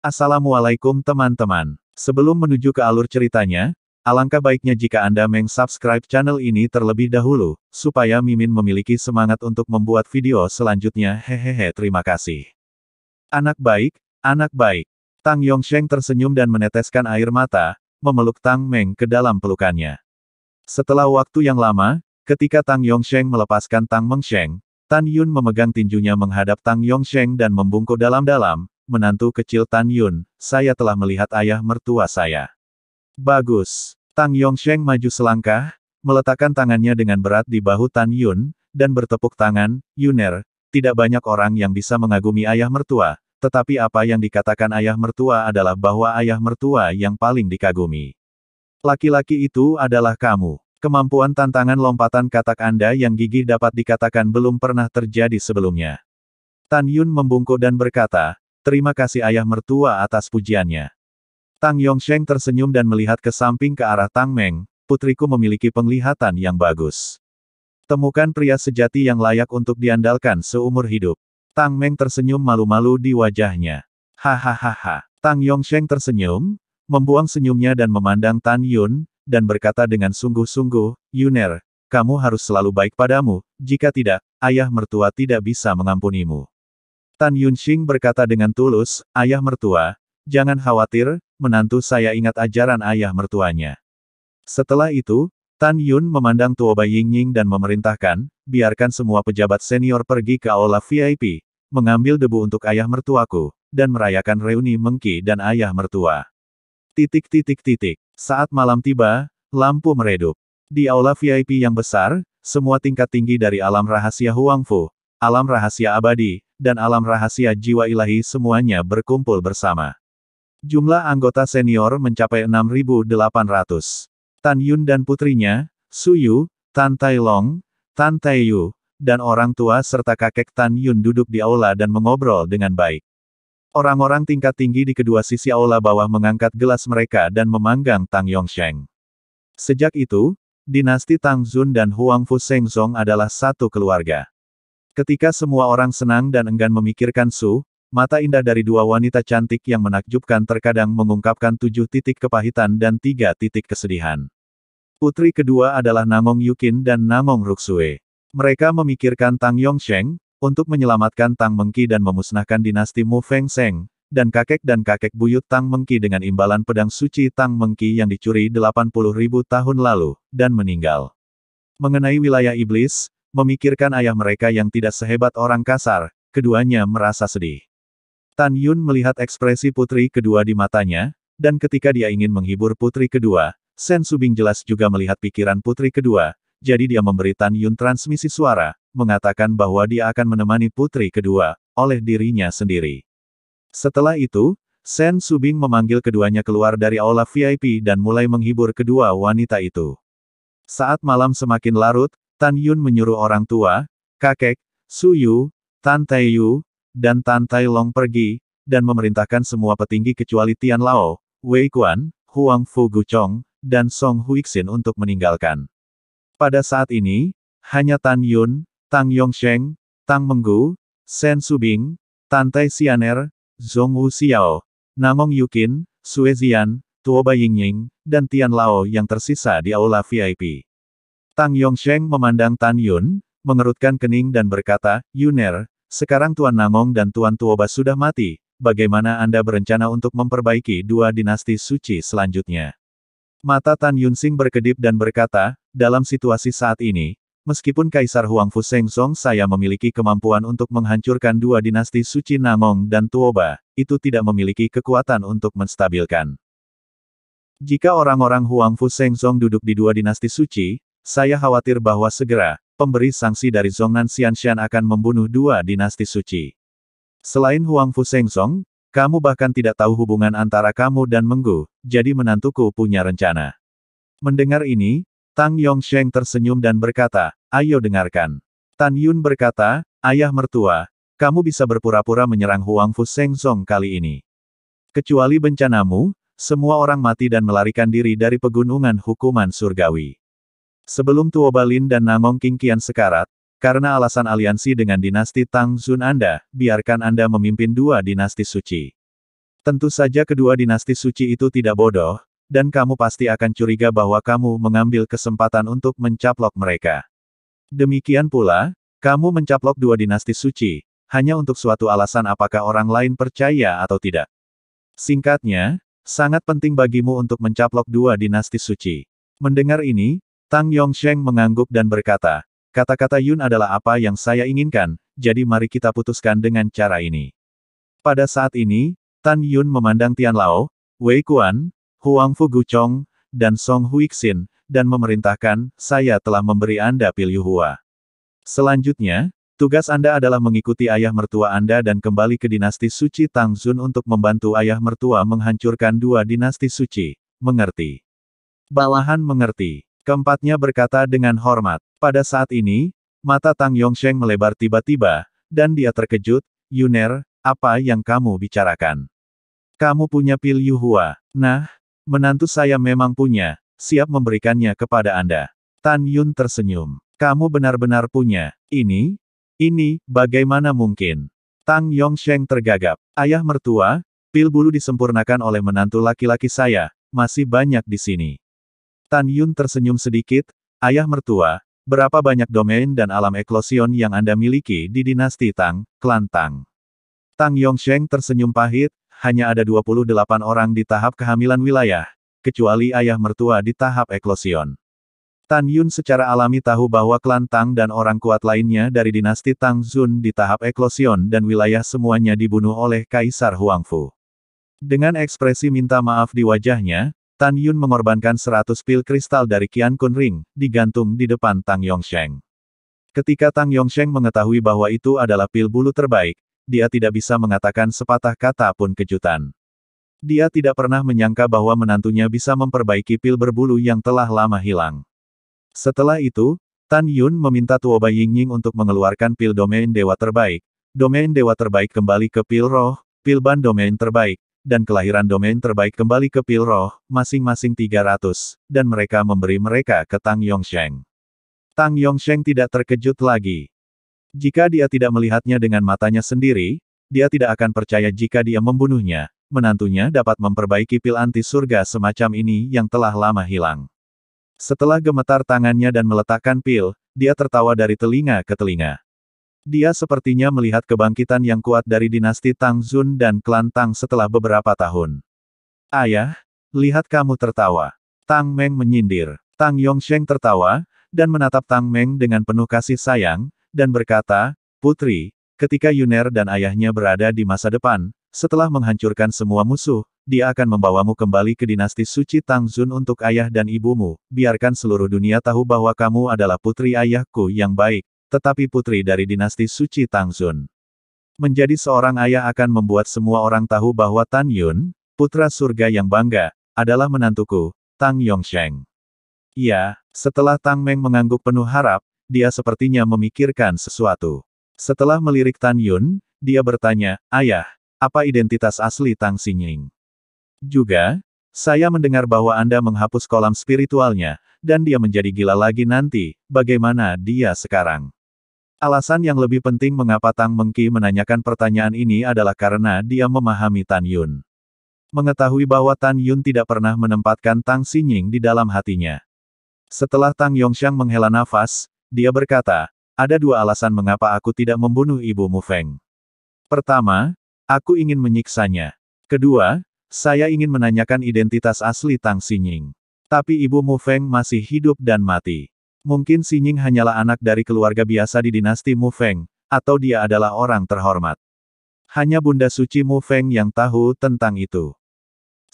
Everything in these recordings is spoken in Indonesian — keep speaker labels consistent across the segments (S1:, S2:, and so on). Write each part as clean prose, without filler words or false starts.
S1: Assalamualaikum teman-teman. Sebelum menuju ke alur ceritanya, alangkah baiknya jika Anda meng-subscribe channel ini terlebih dahulu, supaya Mimin memiliki semangat untuk membuat video selanjutnya. Hehehe, terima kasih. Anak baik, anak baik. Tang Yongsheng tersenyum dan meneteskan air mata, memeluk Tang Meng ke dalam pelukannya. Setelah waktu yang lama, ketika Tang Yongsheng melepaskan Tang Mengsheng, Tan Yun memegang tinjunya menghadap Tang Yongsheng dan membungkuk dalam-dalam. Menantu kecil Tan Yun, saya telah melihat ayah mertua saya. Bagus. Tang Yongsheng maju selangkah, meletakkan tangannya dengan berat di bahu Tan Yun, dan bertepuk tangan. Yuner, tidak banyak orang yang bisa mengagumi ayah mertua, tetapi apa yang dikatakan ayah mertua adalah bahwa ayah mertua yang paling dikagumi. Laki-laki itu adalah kamu. Kemampuan tantangan lompatan katak Anda yang gigih dapat dikatakan belum pernah terjadi sebelumnya. Tan Yun membungkuk dan berkata, terima kasih ayah mertua atas pujiannya. Tang Yongsheng tersenyum dan melihat ke samping ke arah Tang Meng, putriku memiliki penglihatan yang bagus. Temukan pria sejati yang layak untuk diandalkan seumur hidup. Tang Meng tersenyum malu-malu di wajahnya. Hahaha. Tang Yongsheng tersenyum, membuang senyumnya dan memandang Tan Yun, dan berkata dengan sungguh-sungguh, Yuner, kamu harus selalu baik padamu, jika tidak, ayah mertua tidak bisa mengampunimu. Tan Yunxing berkata dengan tulus, ayah mertua, jangan khawatir, menantu saya ingat ajaran ayah mertuanya. Setelah itu, Tan Yun memandang Tuoba Yingying dan memerintahkan, biarkan semua pejabat senior pergi ke aula VIP, mengambil debu untuk ayah mertuaku, dan merayakan reuni Mengki dan ayah mertua. Saat malam tiba, lampu meredup. Di aula VIP yang besar, semua tingkat tinggi dari alam rahasia Huangfu, alam rahasia abadi, dan alam rahasia jiwa ilahi semuanya berkumpul bersama. Jumlah anggota senior mencapai 6.800. Tan Yun dan putrinya, Su Yu, Tan Tai Long, Tan Taiyu, dan orang tua serta kakek Tan Yun duduk di aula dan mengobrol dengan baik. Orang-orang tingkat tinggi di kedua sisi aula bawah mengangkat gelas mereka dan memanggang Tang Yongsheng. Sejak itu, dinasti Tang Zun dan Huangfu Shengzong adalah satu keluarga. Ketika semua orang senang dan enggan memikirkan Su, mata indah dari dua wanita cantik yang menakjubkan terkadang mengungkapkan 7 titik kepahitan dan 3 titik kesedihan. Putri kedua adalah Nangong Yukin dan Nangong Ruxue. Mereka memikirkan Tang Yongsheng, untuk menyelamatkan Tang Mengki dan memusnahkan dinasti Mu Feng Sheng, dan kakek buyut Tang Mengki dengan imbalan pedang suci Tang Mengki yang dicuri 80.000 tahun lalu, dan meninggal. Mengenai wilayah iblis, memikirkan ayah mereka yang tidak sehebat orang kasar, keduanya merasa sedih. Tan Yun melihat ekspresi putri kedua di matanya, dan ketika dia ingin menghibur putri kedua, Sen Subing jelas juga melihat pikiran putri kedua, jadi dia memberi Tan Yun transmisi suara, mengatakan bahwa dia akan menemani putri kedua, oleh dirinya sendiri. Setelah itu, Sen Subing memanggil keduanya keluar dari aula VIP dan mulai menghibur kedua wanita itu. Saat malam semakin larut, Tan Yun menyuruh orang tua, kakek, Su Yu, Tan Taiyu, dan Tan Tai Long pergi, dan memerintahkan semua petinggi kecuali Tian Lao, Wei Quan, Huang Fu Guchong, dan Song Huixin untuk meninggalkan. Pada saat ini, hanya Tan Yun, Tang Yongsheng, Tang Menggu, Sen Subing, Tan Tai Xianer, Zhong Wu Xiao, Nangong Yukin, Sue Zian, Tuoba Yingying, dan Tian Lao yang tersisa di aula VIP. Tang Yongsheng memandang Tan Yun, mengerutkan kening dan berkata, Yuner, sekarang Tuan Nangong dan Tuan Tuoba sudah mati, bagaimana Anda berencana untuk memperbaiki dua dinasti suci selanjutnya? Mata Tan Yunsing berkedip dan berkata, dalam situasi saat ini, meskipun Kaisar Huangfu Shengzong saya memiliki kemampuan untuk menghancurkan dua dinasti suci Nangong dan Tuoba, itu tidak memiliki kekuatan untuk menstabilkan. Jika orang-orang Huangfu Shengzong duduk di dua dinasti suci, saya khawatir bahwa segera, pemberi sanksi dari Zhongnan Xianshan akan membunuh dua dinasti suci. Selain Huangfu Shengzong, kamu bahkan tidak tahu hubungan antara kamu dan Menggu, jadi menantuku punya rencana. Mendengar ini, Tang Yongsheng tersenyum dan berkata, ayo dengarkan. Tan Yun berkata, ayah mertua, kamu bisa berpura-pura menyerang Huangfu Shengzong kali ini. Kecuali bencanamu, semua orang mati dan melarikan diri dari pegunungan hukuman surgawi. Sebelum Tuoba Lin dan Nangong Qingqian sekarat, karena alasan aliansi dengan dinasti Tang Zun Anda, biarkan Anda memimpin dua dinasti suci. Tentu saja kedua dinasti suci itu tidak bodoh, dan kamu pasti akan curiga bahwa kamu mengambil kesempatan untuk mencaplok mereka. Demikian pula, kamu mencaplok dua dinasti suci, hanya untuk suatu alasan apakah orang lain percaya atau tidak. Singkatnya, sangat penting bagimu untuk mencaplok dua dinasti suci. Mendengar ini, Tang Yongsheng mengangguk dan berkata, kata-kata Yun adalah apa yang saya inginkan, jadi mari kita putuskan dengan cara ini. Pada saat ini, Tan Yun memandang Tian Lao, Wei Kuan, Huang Fu Guchong, dan Song Huixin, dan memerintahkan, saya telah memberi Anda Pil Yuhua. Selanjutnya, tugas Anda adalah mengikuti ayah mertua Anda dan kembali ke dinasti suci Tangzun untuk membantu ayah mertua menghancurkan dua dinasti suci. Mengerti? Bawahan mengerti. Keempatnya berkata dengan hormat. Pada saat ini, mata Tang Yongsheng melebar tiba-tiba, dan dia terkejut, Yuner, apa yang kamu bicarakan? Kamu punya Pil Yuhua. Nah, menantu saya memang punya, siap memberikannya kepada Anda. Tan Yun tersenyum. Kamu benar-benar punya. Ini, bagaimana mungkin? Tang Yongsheng tergagap. Ayah mertua, pil bulu disempurnakan oleh menantu laki-laki saya, masih banyak di sini. Tan Yun tersenyum sedikit, ayah mertua, berapa banyak domain dan alam eklosion yang Anda miliki di dinasti Tang, klan Tang? Tang Yongsheng tersenyum pahit, hanya ada 28 orang di tahap kehamilan wilayah, kecuali ayah mertua di tahap eklosion. Tan Yun secara alami tahu bahwa klan Tang dan orang kuat lainnya dari dinasti Tang Zun di tahap eklosion dan wilayah semuanya dibunuh oleh Kaisar Huangfu. Dengan ekspresi minta maaf di wajahnya, Tan Yun mengorbankan 100 pil kristal dari Qian Kun Ring, digantung di depan Tang Yongsheng. Ketika Tang Yongsheng mengetahui bahwa itu adalah pil bulu terbaik, dia tidak bisa mengatakan sepatah kata pun kejutan. Dia tidak pernah menyangka bahwa menantunya bisa memperbaiki pil berbulu yang telah lama hilang. Setelah itu, Tan Yun meminta Tuoba Yingying untuk mengeluarkan pil domain dewa terbaik. Domain dewa terbaik kembali ke pil roh, pil ban domain terbaik, dan kelahiran domain terbaik kembali ke pil roh, masing-masing 300, dan mereka memberi mereka ke Tang Yongsheng. Tang Yongsheng tidak terkejut lagi. Jika dia tidak melihatnya dengan matanya sendiri, dia tidak akan percaya jika dia membunuhnya. Menantunya dapat memperbaiki pil anti surga semacam ini yang telah lama hilang. Setelah gemetar tangannya dan meletakkan pil, dia tertawa dari telinga ke telinga. Dia sepertinya melihat kebangkitan yang kuat dari dinasti Tang Zun dan klan Tang setelah beberapa tahun. Ayah, lihat kamu tertawa. Tang Meng menyindir. Tang Yongsheng tertawa, dan menatap Tang Meng dengan penuh kasih sayang, dan berkata, Putri, ketika Yuner dan ayahnya berada di masa depan, setelah menghancurkan semua musuh, dia akan membawamu kembali ke dinasti suci Tangzun untuk ayah dan ibumu, biarkan seluruh dunia tahu bahwa kamu adalah putri ayahku yang baik, tetapi putri dari dinasti suci Tangzun. Menjadi seorang ayah akan membuat semua orang tahu bahwa Tan Yun, putra surga yang bangga, adalah menantuku, Tang Yongsheng. Ya, setelah Tang Meng mengangguk penuh harap, dia sepertinya memikirkan sesuatu. Setelah melirik Tan Yun, dia bertanya, Ayah, apa identitas asli Tang Xingning? Juga, saya mendengar bahwa Anda menghapus kolam spiritualnya, dan dia menjadi gila lagi nanti, bagaimana dia sekarang? Alasan yang lebih penting mengapa Tang Mengki menanyakan pertanyaan ini adalah karena dia memahami Tan Yun. Mengetahui bahwa Tan Yun tidak pernah menempatkan Tang Xingning di dalam hatinya. Setelah Tang Yongsheng menghela nafas, dia berkata, ada dua alasan mengapa aku tidak membunuh Ibu Mu Feng. Pertama, aku ingin menyiksanya. Kedua, saya ingin menanyakan identitas asli Tang Xingning. Tapi Ibu Mu Feng masih hidup dan mati. Mungkin Xingning hanyalah anak dari keluarga biasa di dinasti Mu Feng, atau dia adalah orang terhormat. Hanya Bunda Suci Mu Feng yang tahu tentang itu.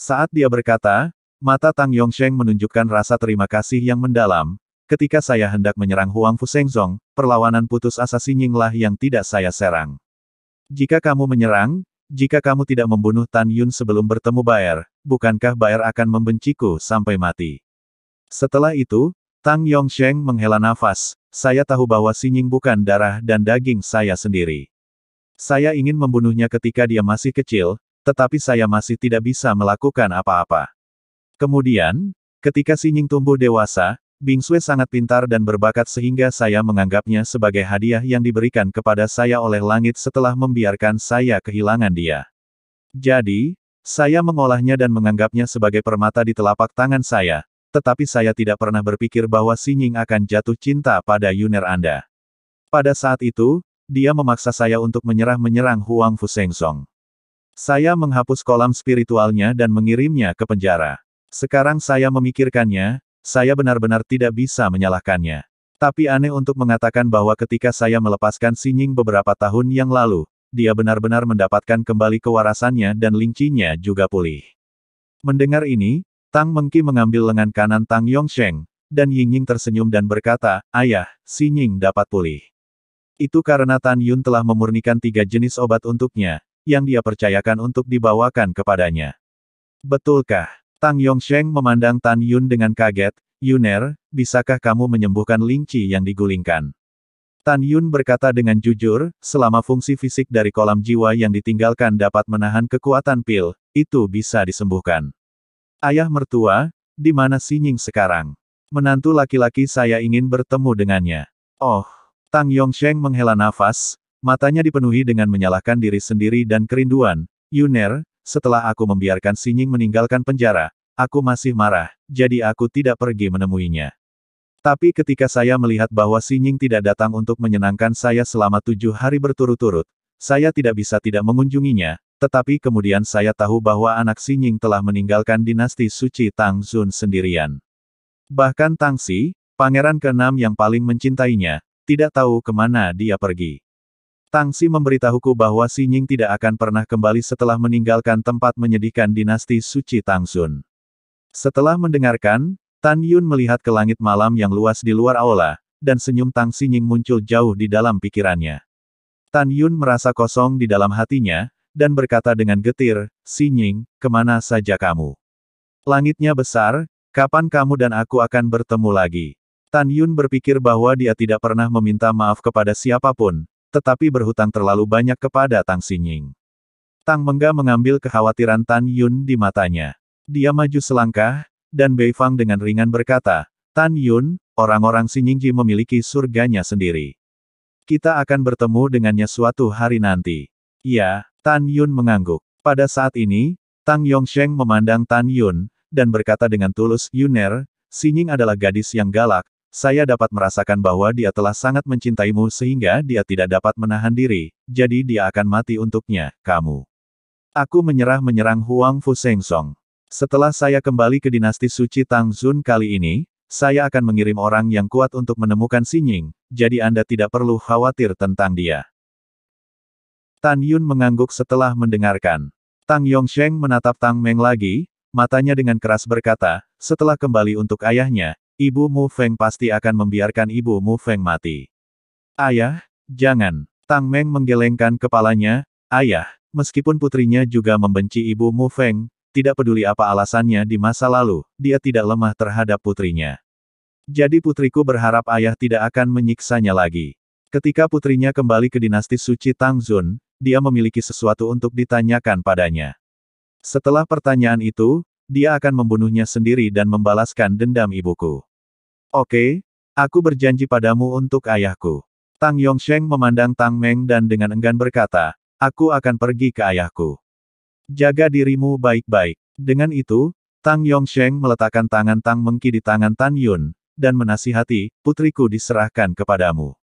S1: Saat dia berkata, mata Tang Yongsheng menunjukkan rasa terima kasih yang mendalam. Ketika saya hendak menyerang Huang Fu Shengzong, perlawanan putus asa Xingning lah yang tidak saya serang. Jika kamu menyerang, jika kamu tidak membunuh Tan Yun sebelum bertemu Baer, bukankah Baer akan membenciku sampai mati? Setelah itu, Tang Yongsheng menghela nafas, saya tahu bahwa Xingning bukan darah dan daging saya sendiri. Saya ingin membunuhnya ketika dia masih kecil, tetapi saya masih tidak bisa melakukan apa-apa. Kemudian, ketika Xingning tumbuh dewasa, Bingsue sangat pintar dan berbakat sehingga saya menganggapnya sebagai hadiah yang diberikan kepada saya oleh langit setelah membiarkan saya kehilangan dia. Jadi, Saya mengolahnya dan menganggapnya sebagai permata di telapak tangan saya, tetapi saya tidak pernah berpikir bahwa Xingning akan jatuh cinta pada Yuner Anda. Pada saat itu, dia memaksa saya untuk menyerang Huang Fu Sengsong. Saya menghapus kolam spiritualnya dan mengirimnya ke penjara. Sekarang saya memikirkannya, saya benar-benar tidak bisa menyalahkannya. Tapi aneh untuk mengatakan bahwa ketika saya melepaskan Xingning beberapa tahun yang lalu, dia benar-benar mendapatkan kembali kewarasannya dan Ling Qi-nya juga pulih. Mendengar ini, Tang Mengqi mengambil lengan kanan Tang Yongsheng, dan Yingying tersenyum dan berkata, "Ayah, Xingning dapat pulih. Itu karena Tan Yun telah memurnikan 3 jenis obat untuknya, yang dia percayakan untuk dibawakan kepadanya." "Betulkah?" Tang Yongsheng memandang Tan Yun dengan kaget. "Yuner, bisakah kamu menyembuhkan Ling Qi yang digulingkan?" Tan Yun berkata dengan jujur, "Selama fungsi fisik dari kolam jiwa yang ditinggalkan dapat menahan kekuatan pil, itu bisa disembuhkan." "Ayah mertua, di mana Xingning sekarang? Menantu laki-laki saya ingin bertemu dengannya." "Oh." Tang Yongsheng menghela nafas, matanya dipenuhi dengan menyalahkan diri sendiri dan kerinduan. "Yuner, setelah aku membiarkan Xingning meninggalkan penjara, aku masih marah, jadi aku tidak pergi menemuinya. Tapi ketika saya melihat bahwa Xingning tidak datang untuk menyenangkan saya selama 7 hari berturut-turut, saya tidak bisa tidak mengunjunginya, tetapi kemudian saya tahu bahwa anak Xingning telah meninggalkan dinasti suci Tang Xun sendirian. Bahkan Tang Xi, pangeran ke-6 yang paling mencintainya, tidak tahu kemana dia pergi. Tang Xi memberitahuku bahwa Xingning tidak akan pernah kembali setelah meninggalkan tempat menyedihkan dinasti suci Tang Xun." Setelah mendengarkan, Tan Yun melihat ke langit malam yang luas di luar aula, dan senyum Tang Xingning muncul jauh di dalam pikirannya. Tan Yun merasa kosong di dalam hatinya, dan berkata dengan getir, "Xingning, kemana saja kamu? Langitnya besar, kapan kamu dan aku akan bertemu lagi?" Tan Yun berpikir bahwa dia tidak pernah meminta maaf kepada siapapun, tetapi berhutang terlalu banyak kepada Tang Xingning. Tang Mengga mengambil kekhawatiran Tan Yun di matanya. Dia maju selangkah, dan Bei Fang dengan ringan berkata, "Tan Yun, orang-orang Xingyingji memiliki surganya sendiri. Kita akan bertemu dengannya suatu hari nanti." "Ya." Tan Yun mengangguk. Pada saat ini, Tang Yongsheng memandang Tan Yun, dan berkata dengan tulus, "Yuner, Xingning adalah gadis yang galak. Saya dapat merasakan bahwa dia telah sangat mencintaimu sehingga dia tidak dapat menahan diri, jadi dia akan mati untuknya, kamu." "Aku menyerang Huang Fu Sengsong. Setelah saya kembali ke dinasti suci Tang Xun kali ini, saya akan mengirim orang yang kuat untuk menemukan Xingning, jadi Anda tidak perlu khawatir tentang dia." Tan Yun mengangguk setelah mendengarkan. Tang Yongsheng menatap Tang Meng lagi, matanya dengan keras berkata, "Setelah kembali untuk ayahnya, Ibu Mu Feng pasti akan membiarkan Ibu Mu Feng mati." "Ayah, jangan." Tang Meng menggelengkan kepalanya, "Ayah, meskipun putrinya juga membenci Ibu Mu Feng, tidak peduli apa alasannya di masa lalu, dia tidak lemah terhadap putrinya. Jadi putriku berharap ayah tidak akan menyiksanya lagi. Ketika putrinya kembali ke dinasti suci Tang Xun, dia memiliki sesuatu untuk ditanyakan padanya. Setelah pertanyaan itu, dia akan membunuhnya sendiri dan membalaskan dendam ibuku." "Oke, aku berjanji padamu untuk ayahku." Tang Yongsheng memandang Tang Meng dan dengan enggan berkata, "Aku akan pergi ke ayahku. Jaga dirimu baik-baik." Dengan itu, Tang Yongsheng meletakkan tangan Tang Mengqi di tangan Tan Yun, dan menasihati, "Putriku diserahkan kepadamu."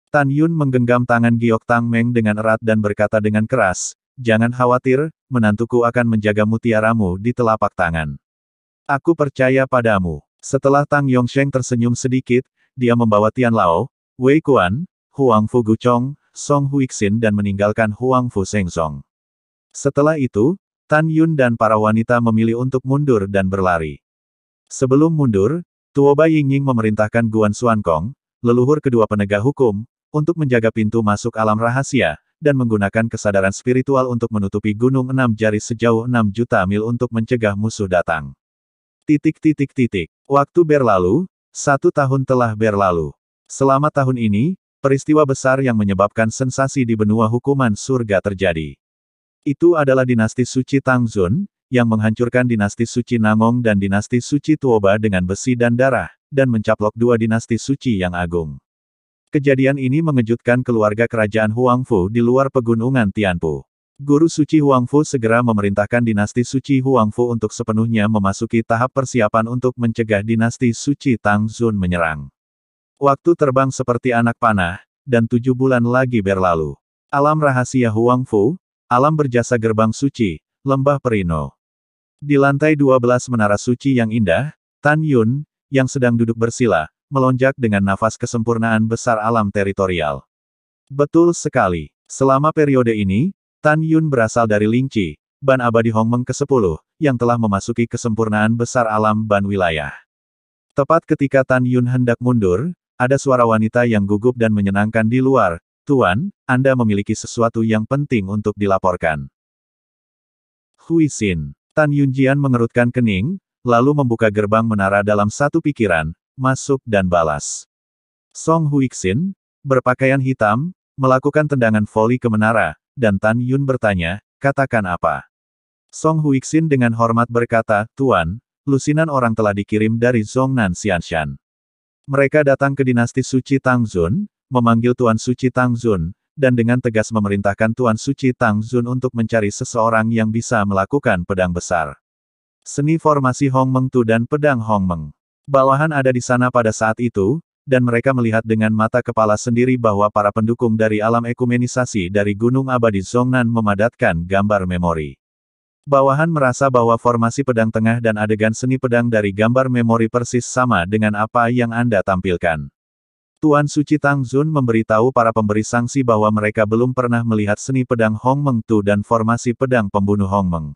S1: Tan Yun menggenggam tangan giok Tang Meng dengan erat dan berkata dengan keras, "Jangan khawatir, menantuku akan menjaga mutiaramu di telapak tangan. Aku percaya padamu." Setelah Tang Yongsheng tersenyum sedikit, dia membawa Tian Lao, Wei Kuan, Huang Fu Guchong, Song Huixin dan meninggalkan Huang Fu Sengsong. Setelah itu, Tan Yun dan para wanita memilih untuk mundur dan berlari. Sebelum mundur, Tuoba Yingying memerintahkan Guan Xuankong, leluhur kedua penegak hukum, untuk menjaga pintu masuk alam rahasia, dan menggunakan kesadaran spiritual untuk menutupi Gunung 6 Jari sejauh 6 juta mil untuk mencegah musuh datang. Waktu berlalu, 1 tahun telah berlalu. Selama tahun ini, peristiwa besar yang menyebabkan sensasi di benua hukuman surga terjadi. Itu adalah dinasti suci Tang Xun, yang menghancurkan dinasti suci Nangong dan dinasti suci Tuoba dengan besi dan darah, dan mencaplok 2 dinasti suci yang agung. Kejadian ini mengejutkan keluarga kerajaan Huangfu di luar pegunungan Tianpu. Guru suci Huangfu segera memerintahkan dinasti suci Huangfu untuk sepenuhnya memasuki tahap persiapan untuk mencegah dinasti suci Tangzun menyerang. Waktu terbang seperti anak panah, dan 7 bulan lagi berlalu. Alam rahasia Huangfu, alam berjasa gerbang suci, lembah Perino. Di lantai 12 menara suci yang indah, Tan Yun, yang sedang duduk bersila, melonjak dengan nafas kesempurnaan besar alam teritorial. Betul sekali. Selama periode ini, Tan Yun berasal dari Lingqi, ban abadi Hongmeng ke-10, yang telah memasuki kesempurnaan besar alam ban wilayah. Tepat ketika Tan Yun hendak mundur, ada suara wanita yang gugup dan menyenangkan di luar. Tuan, Anda memiliki sesuatu yang penting untuk dilaporkan. Huixin. Tan Yunjian mengerutkan kening, lalu membuka gerbang menara dalam satu pikiran, masuk dan balas. Song Huixin, berpakaian hitam, melakukan tendangan voli ke menara, dan Tan Yun bertanya, katakan apa? Song Huixin dengan hormat berkata, Tuan, lusinan orang telah dikirim dari Zhongnan Xianshan. Mereka datang ke dinasti suci Tangzun, memanggil Tuan Suci Tangzun, dan dengan tegas memerintahkan Tuan Suci Tangzun untuk mencari seseorang yang bisa melakukan pedang besar. Seni formasi Hongmeng Tu dan pedang Hongmeng. Bawahan ada di sana pada saat itu, dan mereka melihat dengan mata kepala sendiri bahwa para pendukung dari alam ekumenisasi dari Gunung Abadi Zhongnan memadatkan gambar memori. Bawahan merasa bahwa formasi pedang tengah dan adegan seni pedang dari gambar memori persis sama dengan apa yang Anda tampilkan. Tuan Suci Tangzun memberitahu para pemberi sanksi bahwa mereka belum pernah melihat seni pedang Hongmeng Tu dan formasi pedang pembunuh Hongmeng.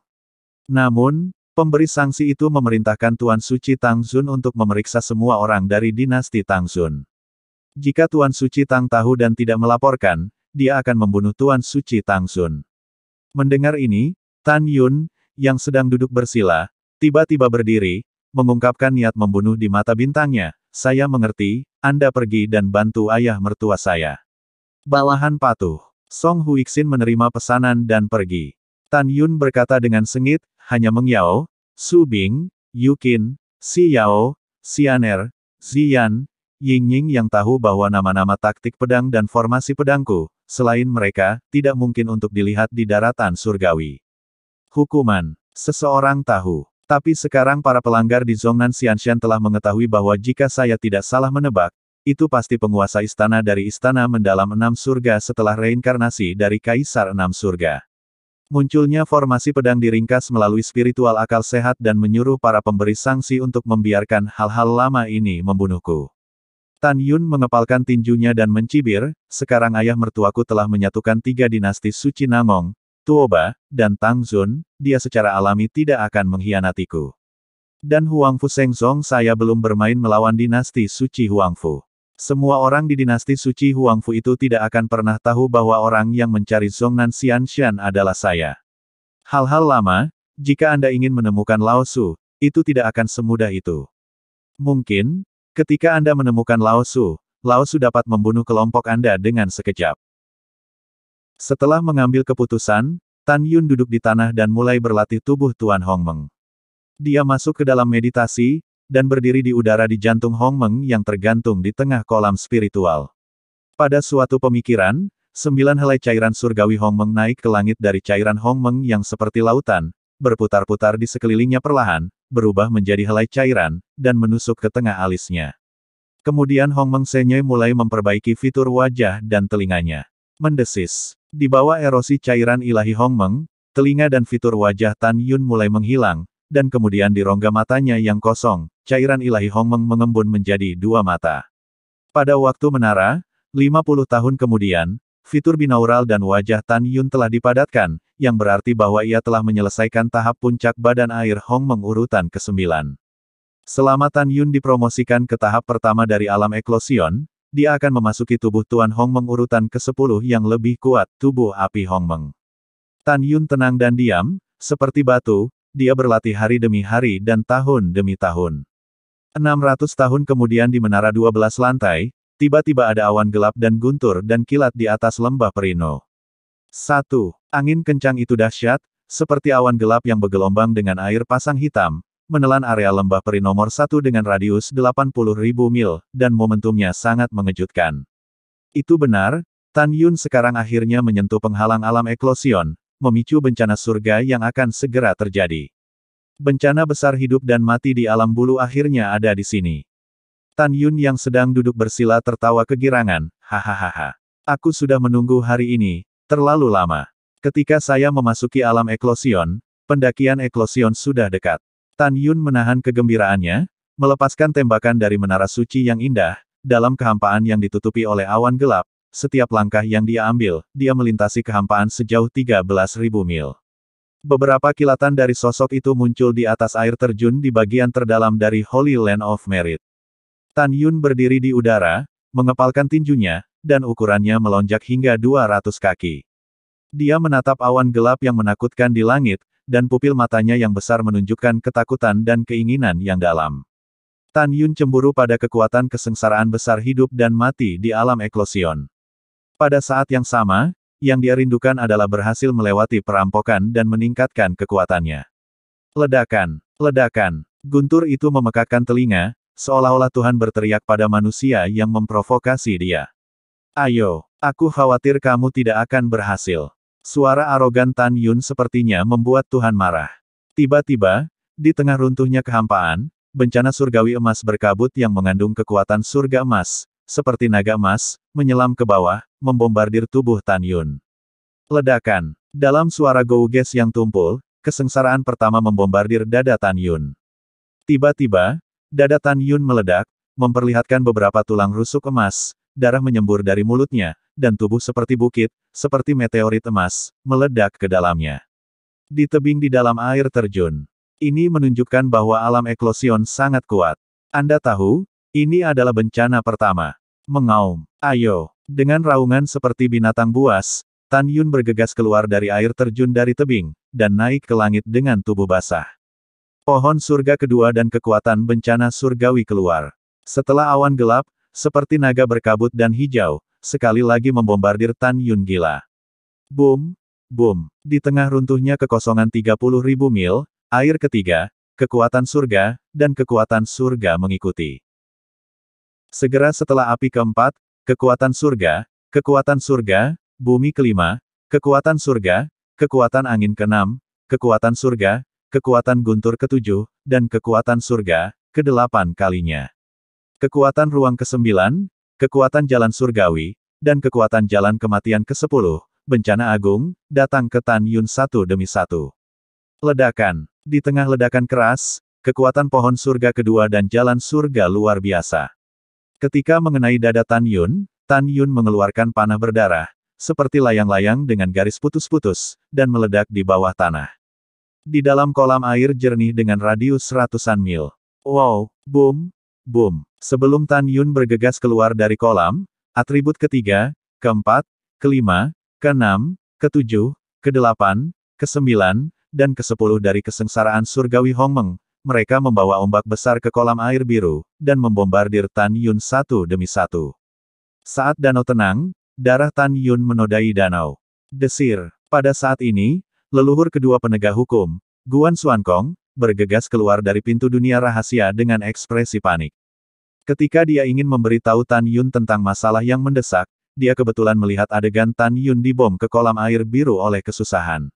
S1: Namun, pemberi sanksi itu memerintahkan Tuan Suci Tangzun untuk memeriksa semua orang dari dinasti Tangzun. Jika Tuan Suci Tang tahu dan tidak melaporkan, dia akan membunuh Tuan Suci Tangzun. Mendengar ini, Tan Yun, yang sedang duduk bersila, tiba-tiba berdiri, mengungkapkan niat membunuh di mata bintangnya. Saya mengerti, Anda pergi dan bantu ayah mertua saya. Bawahan patuh. Song Huixin menerima pesanan dan pergi. Tan Yun berkata dengan sengit, hanya Meng Yao, Su Bing, Yu Qin, Si Yao, Xianer, Ziyan, Yingying yang tahu bahwa nama-nama taktik pedang dan formasi pedangku, selain mereka, tidak mungkin untuk dilihat di daratan surgawi. Hukuman. Seseorang tahu. Tapi sekarang para pelanggar di Zhongnan Xianshan telah mengetahui bahwa jika saya tidak salah menebak, itu pasti penguasa istana dari istana mendalam 6 surga setelah reinkarnasi dari Kaisar 6 surga. Munculnya formasi pedang diringkas melalui spiritual akal sehat dan menyuruh para pemberi sanksi untuk membiarkan hal-hal lama ini membunuhku. Tan Yun mengepalkan tinjunya dan mencibir, sekarang ayah mertuaku telah menyatukan 3 dinasti suci Nangong, Tuoba, dan Tangzun, dia secara alami tidak akan mengkhianatiku. Dan Huangfu Shengzong saya belum bermain melawan dinasti suci Huangfu. Semua orang di dinasti suci Huangfu itu tidak akan pernah tahu bahwa orang yang mencari Zhongnan Xianshan adalah saya. Hal-hal lama, jika Anda ingin menemukan Lao Su, itu tidak akan semudah itu. Mungkin, ketika Anda menemukan Lao Su dapat membunuh kelompok Anda dengan sekejap. Setelah mengambil keputusan, Tan Yun duduk di tanah dan mulai berlatih tubuh Tuan Hongmeng. Dia masuk ke dalam meditasi, dan berdiri di udara di jantung Hongmeng yang tergantung di tengah kolam spiritual. Pada suatu pemikiran, 9 helai cairan surgawi Hongmeng naik ke langit dari cairan Hongmeng yang seperti lautan, berputar-putar di sekelilingnya perlahan, berubah menjadi helai cairan, dan menusuk ke tengah alisnya. Kemudian Hongmeng Senye mulai memperbaiki fitur wajah dan telinganya. Mendesis. Di bawah erosi cairan ilahi Hongmeng, telinga dan fitur wajah Tan Yun mulai menghilang, dan kemudian di rongga matanya yang kosong, cairan ilahi Hongmeng mengembun menjadi 2 mata. Pada waktu menara, 50 tahun kemudian, fitur binaural dan wajah Tan Yun telah dipadatkan, yang berarti bahwa ia telah menyelesaikan tahap puncak badan air Hongmeng urutan ke-9. Selama Tan Yun dipromosikan ke tahap pertama dari alam eklosion, dia akan memasuki tubuh Tuan Hongmeng urutan ke-10 yang lebih kuat, tubuh api Hongmeng. Tan Yun tenang dan diam, seperti batu, dia berlatih hari demi hari dan tahun demi tahun. 600 tahun kemudian di menara 12 lantai, tiba-tiba ada awan gelap dan guntur dan kilat di atas lembah Perino. 1. Angin kencang itu dahsyat, seperti awan gelap yang bergelombang dengan air pasang hitam, menelan area lembah Peri nomor 1 dengan radius 80.000 mil, dan momentumnya sangat mengejutkan. Itu benar, Tan Yun sekarang akhirnya menyentuh penghalang alam eklosion, memicu bencana surga yang akan segera terjadi. Bencana besar hidup dan mati di alam bulu akhirnya ada di sini. Tan Yun yang sedang duduk bersila tertawa kegirangan, hahaha. Aku sudah menunggu hari ini, terlalu lama. Ketika saya memasuki alam eklosion, pendakian eklosion sudah dekat. Tan Yun menahan kegembiraannya, melepaskan tembakan dari menara suci yang indah, dalam kehampaan yang ditutupi oleh awan gelap. Setiap langkah yang dia ambil, dia melintasi kehampaan sejauh 13.000 mil. Beberapa kilatan dari sosok itu muncul di atas air terjun di bagian terdalam dari Holy Land of Merit. Tan Yun berdiri di udara, mengepalkan tinjunya, dan ukurannya melonjak hingga 200 kaki. Dia menatap awan gelap yang menakutkan di langit, dan pupil matanya yang besar menunjukkan ketakutan dan keinginan yang dalam. Tan Yun cemburu pada kekuatan kesengsaraan besar hidup dan mati di alam eklosion. Pada saat yang sama, yang dia rindukan adalah berhasil melewati perampokan dan meningkatkan kekuatannya. Ledakan, ledakan, guntur itu memekakkan telinga, seolah-olah Tuhan berteriak pada manusia yang memprovokasi dia. Ayo, aku khawatir kamu tidak akan berhasil. Suara arogan Tan Yun sepertinya membuat Tuhan marah. Tiba-tiba, di tengah runtuhnya kehampaan, bencana surgawi emas berkabut yang mengandung kekuatan surga emas, seperti naga emas, menyelam ke bawah, membombardir tubuh Tan Yun. Ledakan. Dalam suara gouges yang tumpul, kesengsaraan pertama membombardir dada Tan Yun. Tiba-tiba, dada Tan Yun meledak, memperlihatkan beberapa tulang rusuk emas, darah menyembur dari mulutnya, dan tubuh seperti bukit, seperti meteorit emas, meledak ke dalamnya. Di tebing di dalam air terjun. Ini menunjukkan bahwa alam eklosion sangat kuat. Anda tahu, ini adalah bencana pertama. Mengaum. Ayo. Dengan raungan seperti binatang buas, Tan Yun bergegas keluar dari air terjun dari tebing, dan naik ke langit dengan tubuh basah. Pohon surga kedua dan kekuatan bencana surgawi keluar. Setelah awan gelap, seperti naga berkabut dan hijau, sekali lagi membombardir Tan Yun gila. Boom, boom. Di tengah runtuhnya kekosongan 30.000 mil, air ketiga, kekuatan surga, dan kekuatan surga mengikuti. Segera setelah api keempat, kekuatan surga, bumi kelima, kekuatan surga, kekuatan angin keenam, kekuatan surga, kekuatan guntur ketujuh, dan kekuatan surga, kedelapan kalinya. Kekuatan ruang kesembilan, kekuatan jalan surgawi, dan kekuatan jalan kematian ke-10, bencana agung, datang ke Tan Yun satu demi satu. Ledakan. Di tengah ledakan keras, kekuatan pohon surga kedua dan jalan surga luar biasa. Ketika mengenai dada Tan Yun mengeluarkan panah berdarah, seperti layang-layang dengan garis putus-putus, dan meledak di bawah tanah. Di dalam kolam air jernih dengan radius ratusan mil. Wow, boom, boom. Sebelum Tan Yun bergegas keluar dari kolam, atribut ketiga, keempat, kelima, keenam, ketujuh, kedelapan, kesembilan, dan ke-10 dari kesengsaraan surgawi Hongmeng, mereka membawa ombak besar ke kolam air biru, dan membombardir Tan Yun satu demi satu. Saat danau tenang, darah Tan Yun menodai danau. Desir. Pada saat ini, leluhur kedua penegak hukum, Guan Xuankong, bergegas keluar dari pintu dunia rahasia dengan ekspresi panik. Ketika dia ingin memberitahu Tan Yun tentang masalah yang mendesak, dia kebetulan melihat adegan Tan Yun dibom ke kolam air biru oleh kesusahan.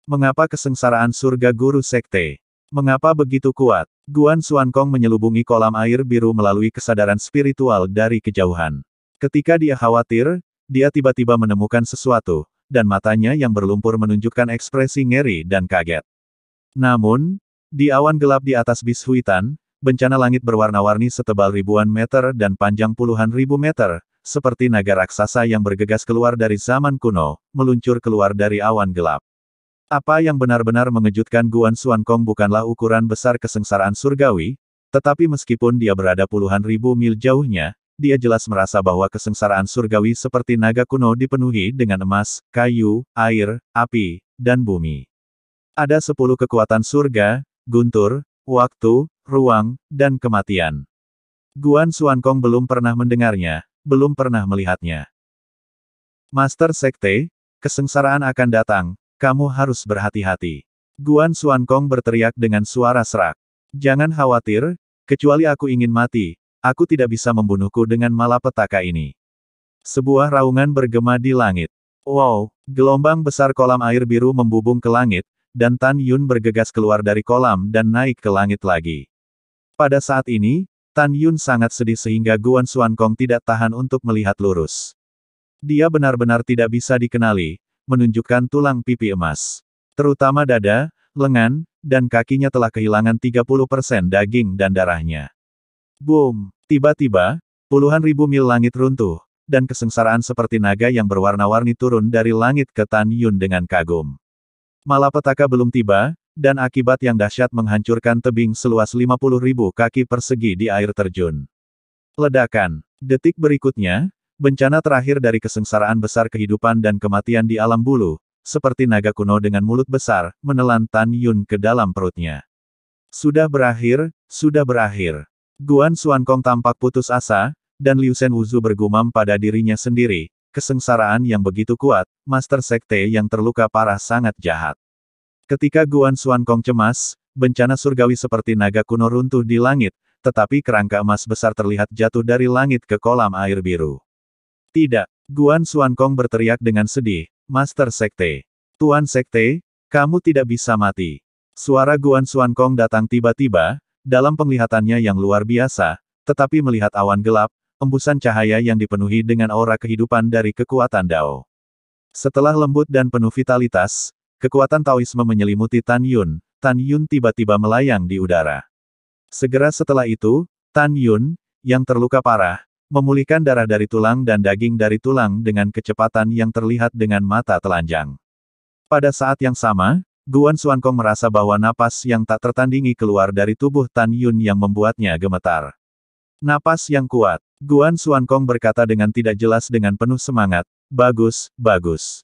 S1: Mengapa kesengsaraan surga guru sekte? Mengapa begitu kuat? Guan Xuankong menyelubungi kolam air biru melalui kesadaran spiritual dari kejauhan. Ketika dia khawatir, dia tiba-tiba menemukan sesuatu, dan matanya yang berlumpur menunjukkan ekspresi ngeri dan kaget. Namun, di awan gelap di atas bis Huitan, bencana langit berwarna-warni setebal ribuan meter dan panjang puluhan ribu meter, seperti naga raksasa yang bergegas keluar dari zaman kuno, meluncur keluar dari awan gelap. Apa yang benar-benar mengejutkan Guan Xuankong bukanlah ukuran besar kesengsaraan surgawi, tetapi meskipun dia berada puluhan ribu mil jauhnya, dia jelas merasa bahwa kesengsaraan surgawi seperti naga kuno dipenuhi dengan emas, kayu, air, api, dan bumi. Ada 10 kekuatan surga, guntur, waktu, ruang, dan kematian. Guan Xuankong belum pernah mendengarnya, belum pernah melihatnya. Master Sekte, kesengsaraan akan datang. Kamu harus berhati-hati. Guan Xuankong berteriak dengan suara serak. Jangan khawatir, kecuali aku ingin mati, aku tidak bisa membunuhku dengan malapetaka ini. Sebuah raungan bergema di langit. Wow, gelombang besar kolam air biru membubung ke langit, dan Tan Yun bergegas keluar dari kolam dan naik ke langit lagi. Pada saat ini, Tan Yun sangat sedih sehingga Guan Xuankong tidak tahan untuk melihat lurus. Dia benar-benar tidak bisa dikenali, menunjukkan tulang pipi emas. Terutama dada, lengan, dan kakinya telah kehilangan 30% daging dan darahnya. Boom! Tiba-tiba, puluhan ribu mil langit runtuh, dan kesengsaraan seperti naga yang berwarna-warni turun dari langit ke Tan Yun dengan kagum. Malapetaka belum tiba, dan akibat yang dahsyat menghancurkan tebing seluas 50.000 kaki persegi di air terjun. Ledakan. Detik berikutnya, bencana terakhir dari kesengsaraan besar kehidupan dan kematian di alam bulu, seperti naga kuno dengan mulut besar, menelan Tan Yun ke dalam perutnya. Sudah berakhir, sudah berakhir. Guan Xuankong tampak putus asa, dan Liu Shen Wuzu bergumam pada dirinya sendiri, kesengsaraan yang begitu kuat, Master Sekte yang terluka parah sangat jahat. Ketika Guan Xuankong cemas, bencana surgawi seperti naga kuno runtuh di langit, tetapi kerangka emas besar terlihat jatuh dari langit ke kolam air biru. Tidak, Guan Xuankong berteriak dengan sedih, Master Sekte. Tuan Sekte, kamu tidak bisa mati. Suara Guan Xuankong datang tiba-tiba, dalam penglihatannya yang luar biasa, tetapi melihat awan gelap, embusan cahaya yang dipenuhi dengan aura kehidupan dari kekuatan Dao. Setelah lembut dan penuh vitalitas, kekuatan Taoisme menyelimuti Tan Yun tiba-tiba melayang di udara. Segera setelah itu, Tan Yun, yang terluka parah, memulihkan darah dari tulang dan daging dari tulang dengan kecepatan yang terlihat dengan mata telanjang. Pada saat yang sama, Guan Xuankong merasa bahwa napas yang tak tertandingi keluar dari tubuh Tan Yun yang membuatnya gemetar. Napas yang kuat. Guan Xuankong berkata dengan tidak jelas dengan penuh semangat, bagus, bagus.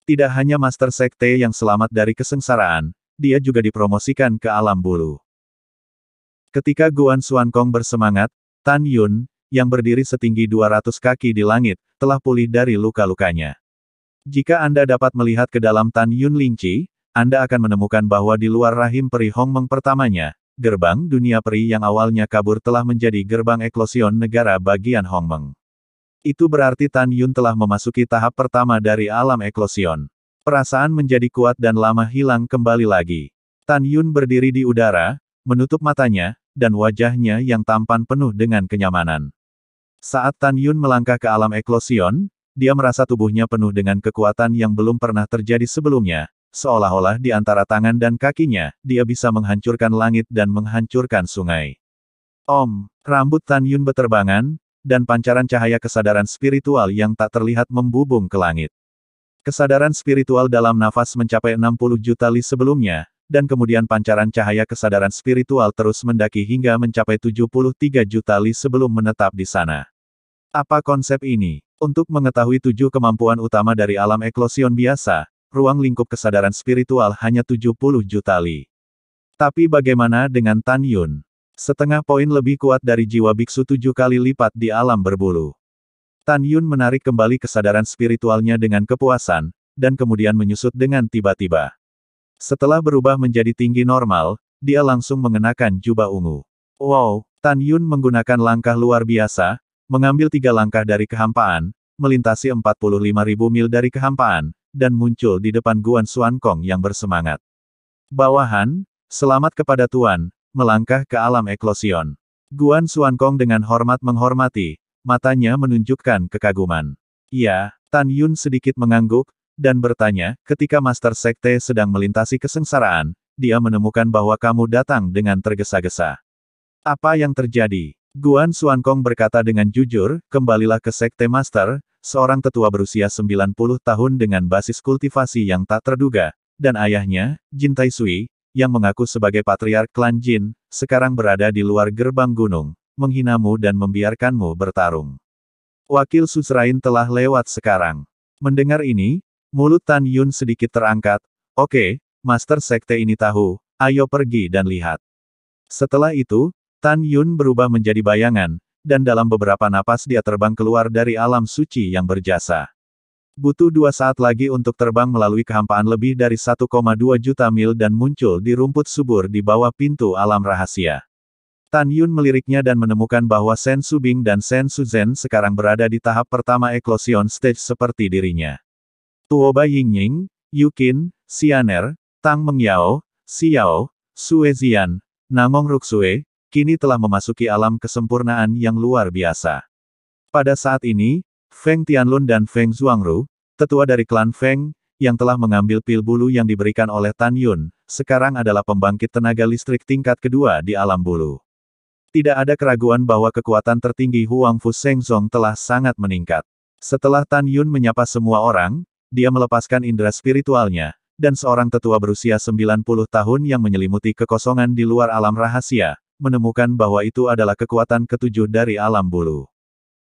S1: Tidak hanya Master Sekte yang selamat dari kesengsaraan, dia juga dipromosikan ke alam bulu. Ketika Guan Xuankong bersemangat, Tan Yun, yang berdiri setinggi 200 kaki di langit, telah pulih dari luka-lukanya. Jika Anda dapat melihat ke dalam Tan Yun Lingqi, Anda akan menemukan bahwa di luar rahim peri Hongmeng pertamanya, gerbang dunia peri yang awalnya kabur telah menjadi gerbang eklosion negara bagian Hongmeng. Itu berarti Tan Yun telah memasuki tahap pertama dari alam eklosion. Perasaan menjadi kuat dan lama hilang kembali lagi. Tan Yun berdiri di udara, menutup matanya, dan wajahnya yang tampan penuh dengan kenyamanan. Saat Tan Yun melangkah ke alam eklosion, dia merasa tubuhnya penuh dengan kekuatan yang belum pernah terjadi sebelumnya, seolah-olah di antara tangan dan kakinya, dia bisa menghancurkan langit dan menghancurkan sungai. Rambut Tan Yun beterbangan, dan pancaran cahaya kesadaran spiritual yang tak terlihat membubung ke langit. Kesadaran spiritual dalam nafas mencapai 60 juta li sebelumnya, dan kemudian pancaran cahaya kesadaran spiritual terus mendaki hingga mencapai 73 juta li sebelum menetap di sana. Apa konsep ini? Untuk mengetahui 7 kemampuan utama dari alam eklosion biasa, ruang lingkup kesadaran spiritual hanya 70 juta li. Tapi bagaimana dengan Tan Yun? Setengah poin lebih kuat dari jiwa biksu 7 kali lipat di alam berbulu. Tan Yun menarik kembali kesadaran spiritualnya dengan kepuasan, dan kemudian menyusut dengan tiba-tiba. Setelah berubah menjadi tinggi normal, dia langsung mengenakan jubah ungu. Wow, Tan Yun menggunakan langkah luar biasa, mengambil 3 langkah dari kehampaan, melintasi 45.000 mil dari kehampaan, dan muncul di depan Guan Xuankong yang bersemangat. Bawahan, selamat kepada Tuan. Melangkah ke alam eklosion. Guan Xuankong dengan hormat menghormati, matanya menunjukkan kekaguman. Ya, Tan Yun sedikit mengangguk, dan bertanya, ketika Master Sekte sedang melintasi kesengsaraan, dia menemukan bahwa kamu datang dengan tergesa-gesa. Apa yang terjadi? Guan Xuankong berkata dengan jujur, kembalilah ke Sekte Master, seorang tetua berusia 90 tahun dengan basis kultivasi yang tak terduga, dan ayahnya, Jin Taisui, yang mengaku sebagai patriark klan Jin, sekarang berada di luar gerbang gunung, menghinamu dan membiarkanmu bertarung. Wakil Suzerain telah lewat sekarang. Mendengar ini, mulut Tan Yun sedikit terangkat, oke, Master Sekte ini tahu, ayo pergi dan lihat. Setelah itu, Tan Yun berubah menjadi bayangan, dan dalam beberapa napas dia terbang keluar dari alam suci yang berjasa. Butuh 2 saat lagi untuk terbang melalui kehampaan lebih dari 1,2 juta mil dan muncul di rumput subur di bawah pintu alam rahasia. Tan Yun meliriknya dan menemukan bahwa Shen Subing dan Shen Suzhen sekarang berada di tahap pertama eklosion stage seperti dirinya. Tuoba Yingying, Yukin, Xianer, Tang Mengyao, Xiao, Suezian, Nangong Ruksue, kini telah memasuki alam kesempurnaan yang luar biasa. Pada saat ini, Feng Tianlun dan Feng Zhuangru, tetua dari klan Feng, yang telah mengambil pil bulu yang diberikan oleh Tan Yun, sekarang adalah pembangkit tenaga listrik tingkat kedua di alam bulu. Tidak ada keraguan bahwa kekuatan tertinggi Huang Fu Shengzong telah sangat meningkat. Setelah Tan Yun menyapa semua orang, dia melepaskan indera spiritualnya, dan seorang tetua berusia 90 tahun yang menyelimuti kekosongan di luar alam rahasia, menemukan bahwa itu adalah kekuatan ketujuh dari alam bulu.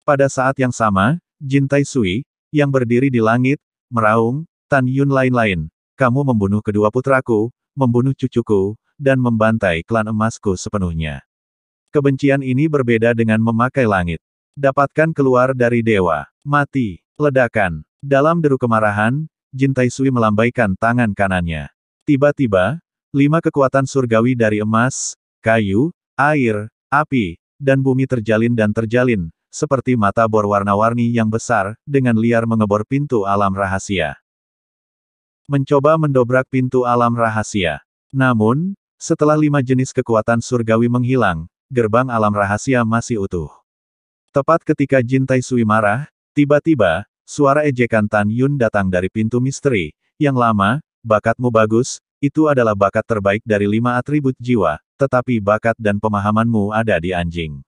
S1: Pada saat yang sama, Jin Tai Sui, yang berdiri di langit, meraung, Tan Yun lain-lain, kamu membunuh kedua putraku, membunuh cucuku, dan membantai klan emasku sepenuhnya. Kebencian ini berbeda dengan memakai langit. Dapatkan keluar dari dewa. Mati. Ledakan. Dalam deru kemarahan, Jin Tai Sui melambaikan tangan kanannya. Tiba-tiba, 5 kekuatan surgawi dari emas, kayu, air, api, dan bumi terjalin, seperti mata bor warna-warni yang besar, dengan liar mengebor pintu alam rahasia. Mencoba mendobrak pintu alam rahasia. Namun, setelah 5 jenis kekuatan surgawi menghilang, gerbang alam rahasia masih utuh. Tepat ketika Jin Tai Sui marah, tiba-tiba, suara ejekan Tan Yun datang dari pintu misteri. Yang lama, bakatmu bagus, itu adalah bakat terbaik dari 5 atribut jiwa, tetapi bakat dan pemahamanmu ada di anjing.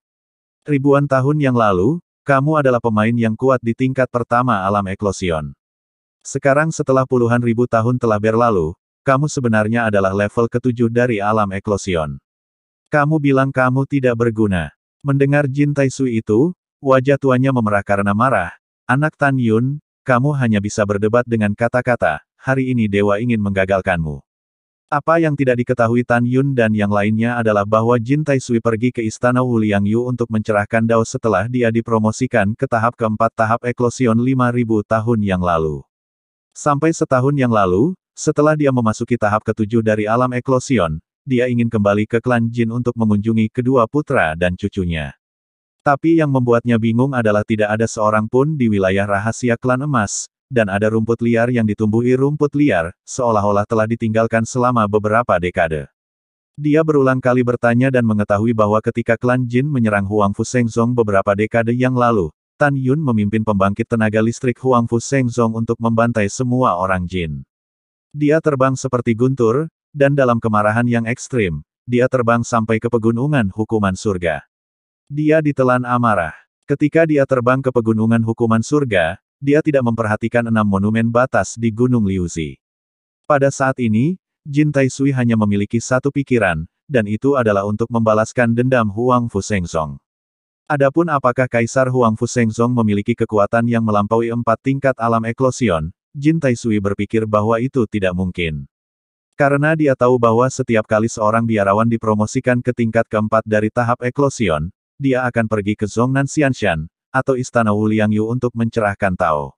S1: Ribuan tahun yang lalu, kamu adalah pemain yang kuat di tingkat pertama alam eklosion. Sekarang setelah puluhan ribu tahun telah berlalu, kamu sebenarnya adalah level ke-7 dari alam eklosion. Kamu bilang kamu tidak berguna. Mendengar Jin Tai Sui itu, wajah tuanya memerah karena marah. Anak Tan Yun, kamu hanya bisa berdebat dengan kata-kata, hari ini dewa ingin menggagalkanmu. Apa yang tidak diketahui Tan Yun dan yang lainnya adalah bahwa Jin Tai Sui pergi ke istana Wu Liangyu untuk mencerahkan Dao setelah dia dipromosikan ke tahap keempat tahap eklosion 5000 tahun yang lalu. Sampai setahun yang lalu, setelah dia memasuki tahap ke-7 dari alam eklosion, dia ingin kembali ke klan Jin untuk mengunjungi kedua putra dan cucunya. Tapi yang membuatnya bingung adalah tidak ada seorang pun di wilayah rahasia klan emas, dan ada rumput liar yang ditumbuhi rumput liar, seolah-olah telah ditinggalkan selama beberapa dekade. Dia berulang kali bertanya dan mengetahui bahwa ketika klan Jin menyerang Huang Fu Shengzong beberapa dekade yang lalu, Tan Yun memimpin pembangkit tenaga listrik Huang Fu Shengzong untuk membantai semua orang Jin. Dia terbang seperti guntur, dan dalam kemarahan yang ekstrim, dia terbang sampai ke pegunungan hukuman surga. Dia ditelan amarah. Ketika dia terbang ke pegunungan hukuman surga, dia tidak memperhatikan 6 monumen batas di Gunung Liuzi. Pada saat ini, Jin Tai Sui hanya memiliki satu pikiran, dan itu adalah untuk membalaskan dendam Huang Fu Shengzong. Adapun apakah Kaisar Huang Fu Shengzong memiliki kekuatan yang melampaui 4 tingkat alam eklosion, Jin Tai Sui berpikir bahwa itu tidak mungkin. Karena dia tahu bahwa setiap kali seorang biarawan dipromosikan ke tingkat keempat dari tahap eklosion, dia akan pergi ke Zhongnan Xianshan, atau Istana Wu Liangyu untuk mencerahkan Tao.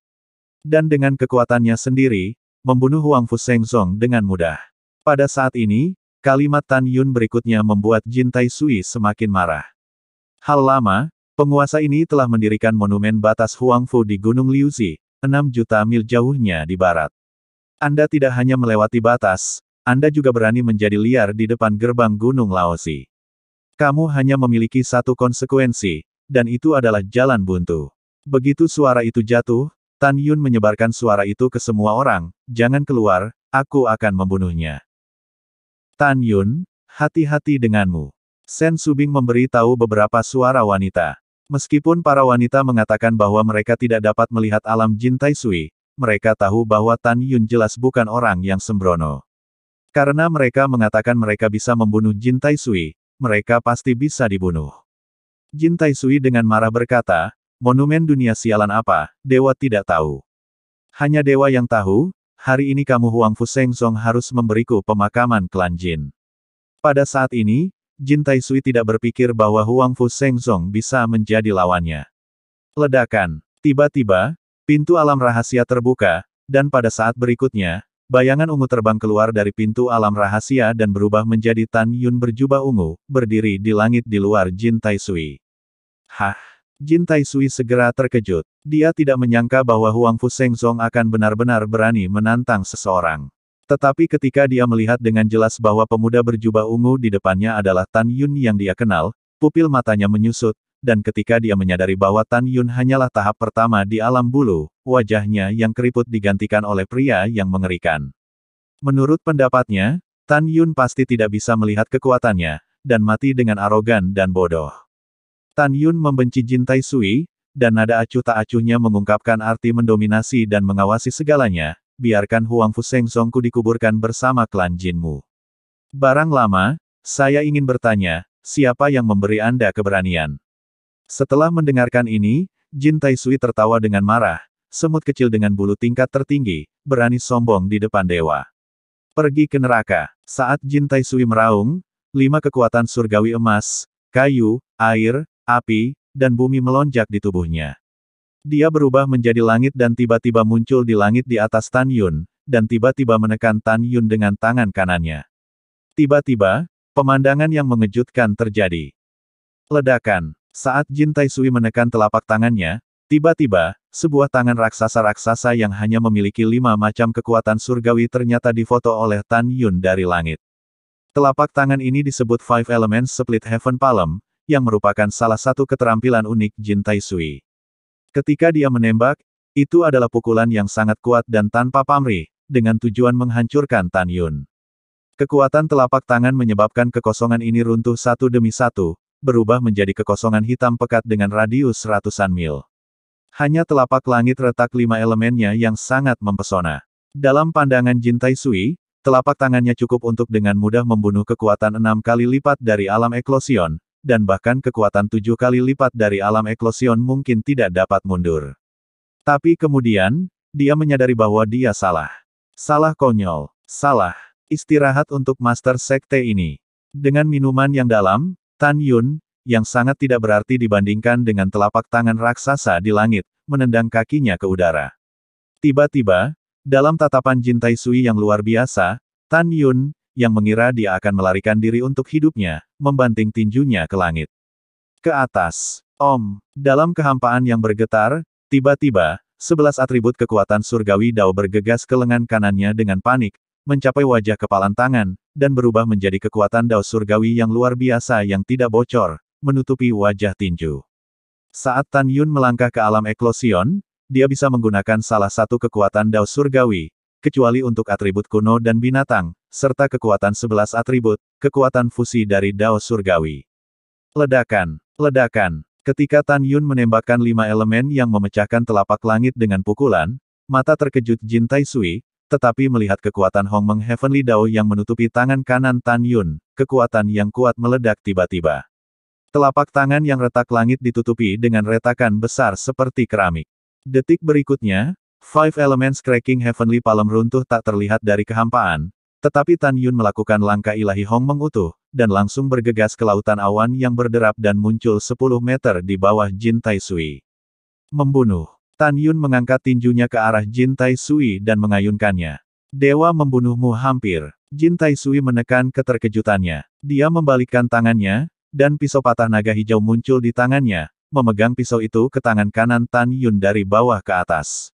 S1: Dan dengan kekuatannya sendiri, membunuh Huang Fu Shengzong dengan mudah. Pada saat ini, kalimat Tan Yun berikutnya membuat Jin Tai Sui semakin marah. Hal lama, penguasa ini telah mendirikan monumen batas Huang Fu di Gunung Liuzi, 6 juta mil jauhnya di barat. Anda tidak hanya melewati batas, Anda juga berani menjadi liar di depan gerbang Gunung Laozi. Kamu hanya memiliki satu konsekuensi, dan itu adalah jalan buntu. Begitu suara itu jatuh, Tan Yun menyebarkan suara itu ke semua orang, jangan keluar, aku akan membunuhnya. Tan Yun, hati-hati denganmu. Sen Subing memberi tahu beberapa suara wanita. Meskipun para wanita mengatakan bahwa mereka tidak dapat melihat alam Jin Tai Sui, mereka tahu bahwa Tan Yun jelas bukan orang yang sembrono. Karena mereka mengatakan mereka bisa membunuh Jin Tai Sui, mereka pasti bisa dibunuh. Jin Tai Sui dengan marah berkata, monumen dunia sialan apa, dewa tidak tahu. Hanya dewa yang tahu, hari ini kamu Huang Fu Shengzong harus memberiku pemakaman klan Jin. Pada saat ini, Jin Tai Sui tidak berpikir bahwa Huang Fu Shengzong bisa menjadi lawannya. Ledakan. Tiba-tiba, pintu alam rahasia terbuka, dan pada saat berikutnya, bayangan ungu terbang keluar dari pintu alam rahasia dan berubah menjadi Tan Yun berjubah ungu, berdiri di langit di luar Jin Tai Sui. Hah! Jin Taisui segera terkejut. Dia tidak menyangka bahwa Huang Fu Shengzong akan benar-benar berani menantang seseorang. Tetapi ketika dia melihat dengan jelas bahwa pemuda berjubah ungu di depannya adalah Tan Yun yang dia kenal, pupil matanya menyusut, dan ketika dia menyadari bahwa Tan Yun hanyalah tahap pertama di alam bulu, wajahnya yang keriput digantikan oleh pria yang mengerikan. Menurut pendapatnya, Tan Yun pasti tidak bisa melihat kekuatannya, dan mati dengan arogan dan bodoh. Tan Yun membenci Jin Taisui, dan nada acuh tak acuhnya mengungkapkan arti mendominasi dan mengawasi segalanya, biarkan Huang Fu Shengzongku dikuburkan bersama klan Jinmu. Barang lama, saya ingin bertanya, siapa yang memberi Anda keberanian? Setelah mendengarkan ini, Jin Taisui tertawa dengan marah, semut kecil dengan bulu tingkat tertinggi, berani sombong di depan dewa. Pergi ke neraka. Saat Jin Taisui meraung, 5 kekuatan surgawi emas, kayu, air, api, dan bumi melonjak di tubuhnya. Dia berubah menjadi langit dan tiba-tiba muncul di langit di atas Tan Yun, dan tiba-tiba menekan Tan Yun dengan tangan kanannya. Tiba-tiba, pemandangan yang mengejutkan terjadi. Ledakan. Saat Jin Taisui menekan telapak tangannya, tiba-tiba, sebuah tangan raksasa-raksasa yang hanya memiliki 5 macam kekuatan surgawi ternyata difoto oleh Tan Yun dari langit. Telapak tangan ini disebut Five Elements Split Heaven Palm, yang merupakan salah satu keterampilan unik Jin Taisui. Ketika dia menembak, itu adalah pukulan yang sangat kuat dan tanpa pamrih, dengan tujuan menghancurkan Tan Yun. Kekuatan telapak tangan menyebabkan kekosongan ini runtuh satu demi satu, berubah menjadi kekosongan hitam pekat dengan radius ratusan mil. Hanya telapak langit retak 5 elemennya yang sangat mempesona. Dalam pandangan Jin Taisui, telapak tangannya cukup untuk dengan mudah membunuh kekuatan 6 kali lipat dari alam eklosion, dan bahkan kekuatan 7 kali lipat dari alam eklosion mungkin tidak dapat mundur. Tapi kemudian, dia menyadari bahwa dia salah. Salah konyol. Salah. Istirahat untuk Master Sekte ini. Dengan minuman yang dalam, Tan Yun, yang sangat tidak berarti dibandingkan dengan telapak tangan raksasa di langit, menendang kakinya ke udara. Tiba-tiba, dalam tatapan Jin Taisui yang luar biasa, Tan Yun, yang mengira dia akan melarikan diri untuk hidupnya, membanting tinjunya ke langit. Ke atas. Om. Dalam kehampaan yang bergetar, tiba-tiba, 11 atribut kekuatan surgawi Dao bergegas ke lengan kanannya dengan panik, mencapai wajah kepalan tangan, dan berubah menjadi kekuatan Dao surgawi yang luar biasa yang tidak bocor, menutupi wajah tinju. Saat Tan Yun melangkah ke alam eklosion, dia bisa menggunakan salah satu kekuatan Dao surgawi, kecuali untuk atribut kuno dan binatang, serta kekuatan 11 atribut, kekuatan fusi dari Dao surgawi. Ledakan. Ledakan. Ketika Tan Yun menembakkan 5 elemen yang memecahkan telapak langit dengan pukulan, mata terkejut Jin Taisui, tetapi melihat kekuatan Hongmeng Heavenly Dao yang menutupi tangan kanan Tan Yun, kekuatan yang kuat meledak tiba-tiba. Telapak tangan yang retak langit ditutupi dengan retakan besar seperti keramik. Detik berikutnya, Five Elements Cracking Heavenly Palm runtuh tak terlihat dari kehampaan, tetapi Tan Yun melakukan langkah ilahi Hongmeng utuh, dan langsung bergegas ke lautan awan yang berderap dan muncul 10 meter di bawah Jin Taisui. Membunuh. Tan Yun mengangkat tinjunya ke arah Jin Taisui dan mengayunkannya. Dewa membunuhmu hampir. Jin Taisui menekan keterkejutannya. Dia membalikkan tangannya, dan pisau patah naga hijau muncul di tangannya, memegang pisau itu ke tangan kanan Tan Yun dari bawah ke atas.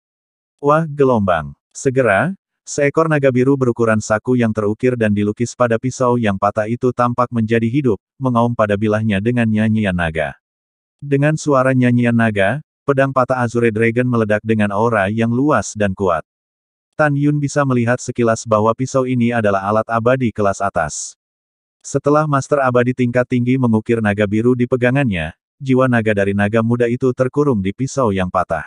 S1: Wah, gelombang. Segera, seekor naga biru berukuran saku yang terukir dan dilukis pada pisau yang patah itu tampak menjadi hidup, mengaum pada bilahnya dengan nyanyian naga. Dengan suara nyanyian naga, pedang patah Azure Dragon meledak dengan aura yang luas dan kuat. Tan Yun bisa melihat sekilas bahwa pisau ini adalah alat abadi kelas atas. Setelah Master Abadi tingkat tinggi mengukir naga biru di pegangannya, jiwa naga dari naga muda itu terkurung di pisau yang patah.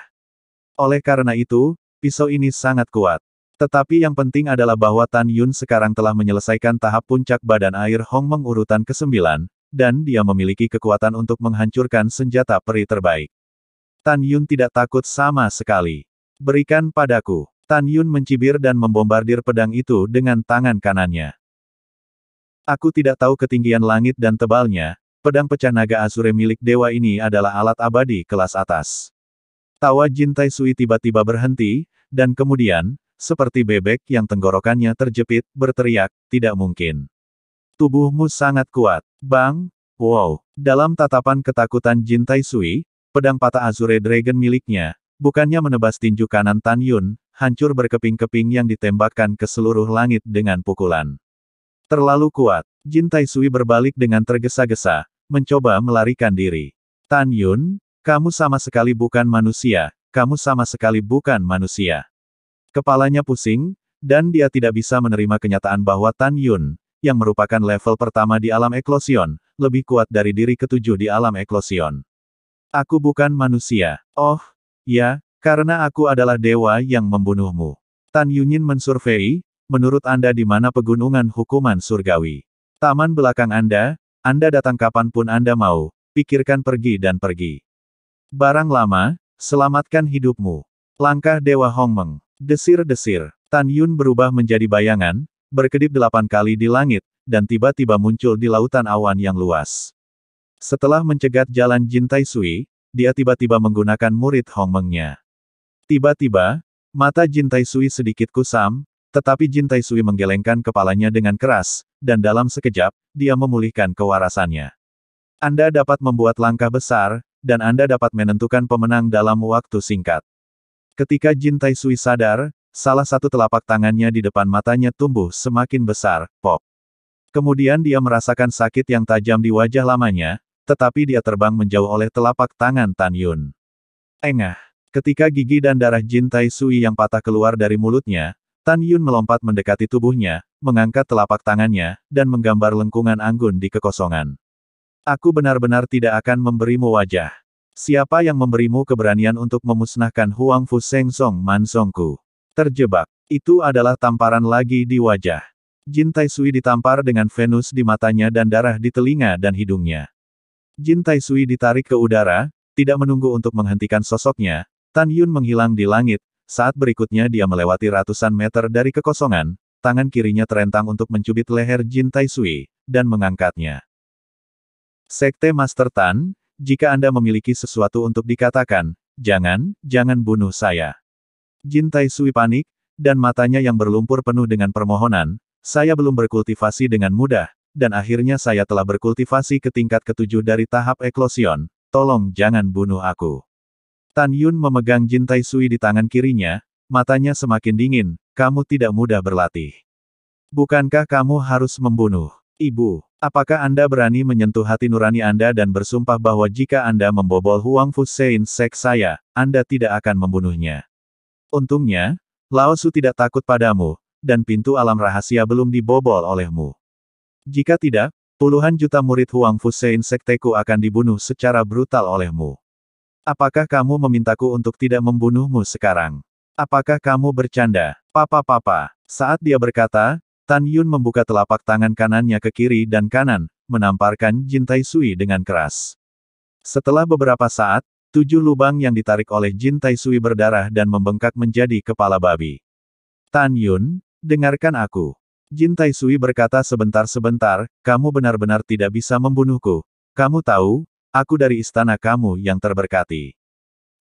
S1: Oleh karena itu, pisau ini sangat kuat. Tetapi yang penting adalah bahwa Tan Yun sekarang telah menyelesaikan tahap puncak badan air Hongmeng urutan ke-9, dan dia memiliki kekuatan untuk menghancurkan senjata peri terbaik. Tan Yun tidak takut sama sekali. Berikan padaku. Tan Yun mencibir dan membombardir pedang itu dengan tangan kanannya. Aku tidak tahu ketinggian langit dan tebalnya, pedang pecah naga Azure milik dewa ini adalah alat abadi kelas atas. Tawa Jin Taisui tiba-tiba berhenti, dan kemudian, seperti bebek yang tenggorokannya terjepit, berteriak, tidak mungkin. Tubuhmu sangat kuat. Bang! Wow! Dalam tatapan ketakutan Jin Taisui, pedang patah Azure Dragon miliknya, bukannya menebas tinju kanan Tan Yun, hancur berkeping-keping yang ditembakkan ke seluruh langit dengan pukulan. Terlalu kuat. Jin Taisui berbalik dengan tergesa-gesa, mencoba melarikan diri. Tan Yun, kamu sama sekali bukan manusia, kamu sama sekali bukan manusia. Kepalanya pusing, dan dia tidak bisa menerima kenyataan bahwa Tan Yun, yang merupakan level pertama di alam eklosion, lebih kuat dari diri ketujuh di alam eklosion. Aku bukan manusia. Oh, ya, karena aku adalah dewa yang membunuhmu. Tan Yunyin mensurvei, menurut Anda di mana pegunungan hukuman surgawi? Taman belakang Anda datang kapanpun Anda mau, pikirkan pergi dan pergi. Barang lama, selamatkan hidupmu. Langkah Dewa Hongmeng. Desir-desir. Tan Yun berubah menjadi bayangan, berkedip 8 kali di langit, dan tiba-tiba muncul di lautan awan yang luas. Setelah mencegat jalan Jin Taisui, dia tiba-tiba menggunakan murid Hongmengnya. Tiba-tiba, mata Jin Taisui sedikit kusam, tetapi Jin Taisui menggelengkan kepalanya dengan keras, dan dalam sekejap, dia memulihkan kewarasannya. Anda dapat membuat langkah besar, dan Anda dapat menentukan pemenang dalam waktu singkat. Ketika Jin Taisui sadar, salah satu telapak tangannya di depan matanya tumbuh semakin besar, pop. Kemudian dia merasakan sakit yang tajam di wajah lamanya, tetapi dia terbang menjauh oleh telapak tangan Tan Yun. Engah. Ketika gigi dan darah Jin Taisui yang patah keluar dari mulutnya, Tan Yun melompat mendekati tubuhnya, mengangkat telapak tangannya, dan menggambar lengkungan anggun di kekosongan. Aku benar-benar tidak akan memberimu wajah. Siapa yang memberimu keberanian untuk memusnahkan Huang Fu Seng Song Man Songku? Terjebak. Itu adalah tamparan lagi di wajah. Jin Taisui ditampar dengan Venus di matanya dan darah di telinga dan hidungnya. Jin Taisui ditarik ke udara, tidak menunggu untuk menghentikan sosoknya, Tan Yun menghilang di langit, saat berikutnya dia melewati ratusan meter dari kekosongan, tangan kirinya terentang untuk mencubit leher Jin Taisui, dan mengangkatnya. Sekte Master Tan, jika Anda memiliki sesuatu untuk dikatakan, jangan bunuh saya. Jin Taisui panik, dan matanya yang berlumpur penuh dengan permohonan, saya belum berkultivasi dengan mudah, dan akhirnya saya telah berkultivasi ke tingkat ke-7 dari tahap eklosion, tolong jangan bunuh aku. Tan Yun memegang Jin Taisui di tangan kirinya, matanya semakin dingin, kamu tidak mudah berlatih. Bukankah kamu harus membunuh ibu? Apakah Anda berani menyentuh hati nurani Anda dan bersumpah bahwa jika Anda membobol Huang Fu Sein Sek saya, Anda tidak akan membunuhnya? Untungnya, Lao Su tidak takut padamu, dan pintu alam rahasia belum dibobol olehmu. Jika tidak, puluhan juta murid Huang Fu Sein Sekteku akan dibunuh secara brutal olehmu. Apakah kamu memintaku untuk tidak membunuhmu sekarang? Apakah kamu bercanda? Papa. Saat dia berkata, Tan Yun membuka telapak tangan kanannya ke kiri dan kanan, menamparkan Jin Taisui dengan keras. Setelah beberapa saat, 7 lubang yang ditarik oleh Jin Taisui berdarah dan membengkak menjadi kepala babi. Tan Yun, dengarkan aku. Jin Taisui berkata sebentar, kamu benar-benar tidak bisa membunuhku. Kamu tahu, aku dari istana kamu yang terberkati.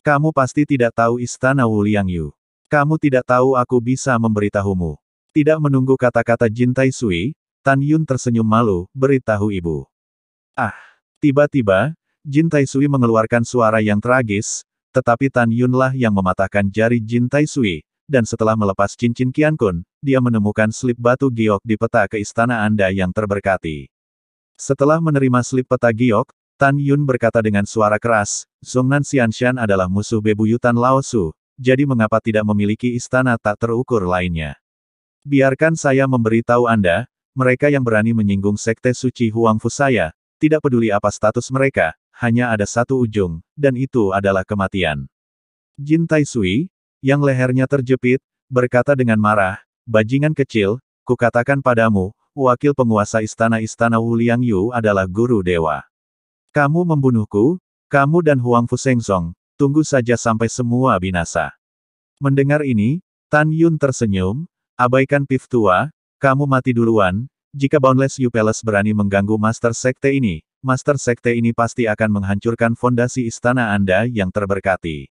S1: Kamu pasti tidak tahu istana Wu Liangyu. Kamu tidak tahu aku bisa memberitahumu. Tidak menunggu kata-kata Jin Taisui, Tan Yun tersenyum malu, beritahu ibu. Tiba-tiba, Jin Taisui mengeluarkan suara yang tragis, tetapi Tan Yunlah yang mematahkan jari Jin Taisui, dan setelah melepas cincin Qiankun, dia menemukan slip batu giok di peta ke istana Anda yang terberkati. Setelah menerima slip peta giok, Tan Yun berkata dengan suara keras, Zhongnan Xianshan adalah musuh bebuyutan Lao Su, jadi mengapa tidak memiliki istana tak terukur lainnya? Biarkan saya memberitahu Anda, mereka yang berani menyinggung sekte suci Huang Fu saya, tidak peduli apa status mereka, hanya ada satu ujung, dan itu adalah kematian. Jin Taisui, yang lehernya terjepit, berkata dengan marah, bajingan kecil, kukatakan padamu, wakil penguasa istana-istana Wu Liangyu adalah guru dewa. Kamu membunuhku, kamu dan Huang Fu Sengzong, tunggu saja sampai semua binasa. Mendengar ini, Tan Yun tersenyum, abaikan pif tua, kamu mati duluan, jika Boundless You Palace berani mengganggu Master Sekte ini pasti akan menghancurkan fondasi istana Anda yang terberkati.